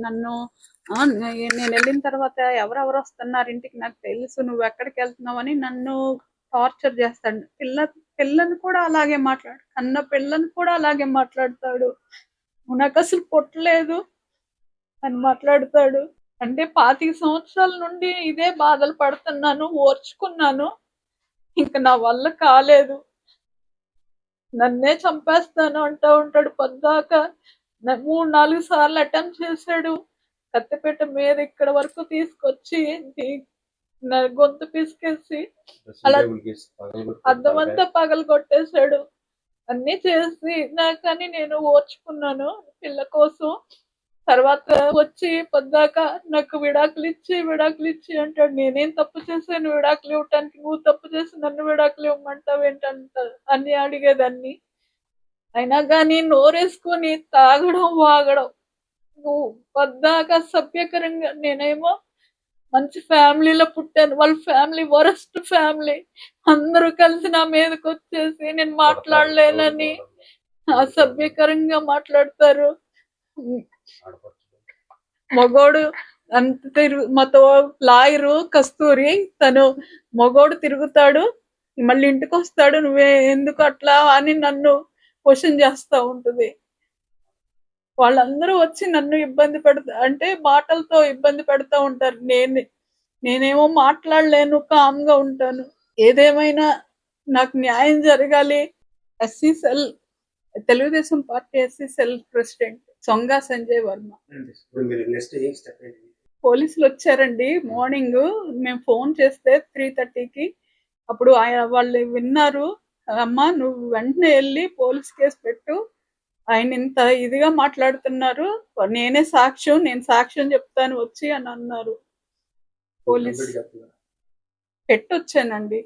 నన్ను నేను వెళ్ళిన తర్వాత ఎవరెవరు వస్తున్నారు ఇంటికి నాకు తెలుసు, నువ్వు ఎక్కడికి వెళ్తున్నావు అని నన్ను టార్చర్ చేస్తాడు. పిల్లని కూడా అలాగే కన్న పిల్లని కూడా అలాగే మాట్లాడతాడు. నాకు అసలు పుట్టలేదు అని మాట్లాడతాడు. అంటే 25 సంవత్సరాల నుండి ఇదే బాధలు పడుతున్నాను, ఓర్చుకున్నాను. ఇంక నా వల్ల కాలేదు, నన్నే చంపేస్తాను అంటా ఉంటాడు పొద్దాక. 3-4 సార్లు అటెంప్ట్ చేశాడు. కత్తిపేట మీద ఇక్కడ వరకు తీసుకొచ్చి నా గొంతు పిసికేసి అలా అద్దమంతా పగలు కొట్టేశాడు. అన్ని చేసి నాకని నేను ఓర్చుకున్నాను పిల్ల కోసం. తర్వాత వచ్చి పొద్దాక నాకు విడాకులు ఇచ్చి అంటాడు. నేనేం తప్పు చేశాను విడాకులు ఇవ్వటానికి? నువ్వు తప్పు చేసి నన్ను విడాకులు ఇవ్వమంటావు ఏంటంట అని అడిగేదాన్ని. అయినా కానీ నోరేసుకొని తాగడం వాగడం. నువ్వు పొద్దాక సభ్యకరంగా, నేనేమో మంచి ఫ్యామిలీలో పుట్టాను, వాళ్ళ ఫ్యామిలీ వరస్ట్ ఫ్యామిలీ. అందరూ కలిసి నా మీదకి వచ్చేసి నేను మాట్లాడలేనని అసభ్యకరంగా మాట్లాడతారు. మగోడు అంత మాతో లాయరు కస్తూరి, తను మగోడు తిరుగుతాడు, మళ్ళీ ఇంటికి వస్తాడు, నువ్వే ఎందుకు అట్లా అని నన్ను క్వశ్చన్ చేస్తా ఉంటుంది. వాళ్ళందరూ వచ్చి నన్ను ఇబ్బంది అంటే మాటలతో ఇబ్బంది పెడతా ఉంటారు. నేనేమో మాట్లాడలేను, కామ్గా ఉంటాను. ఏదేమైనా నాకు న్యాయం జరగాలి. SC cell, Telugu Desam party SC cell president Songa Sanjay Varma. పోలీసులు వచ్చారండి మార్నింగ్. మేము ఫోన్ చేస్తే 3:30కి. అప్పుడు వాళ్ళు విన్నారు, అమ్మా నువ్వు వెంటనే వెళ్ళి పోలీస్ కేసు పెట్టు, ఆయన ఇంత ఇదిగా మాట్లాడుతున్నారు, నేను సాక్ష్యం చెప్తాను వచ్చి అని అన్నారు. పోలీస్ పెట్టొచ్చానండి.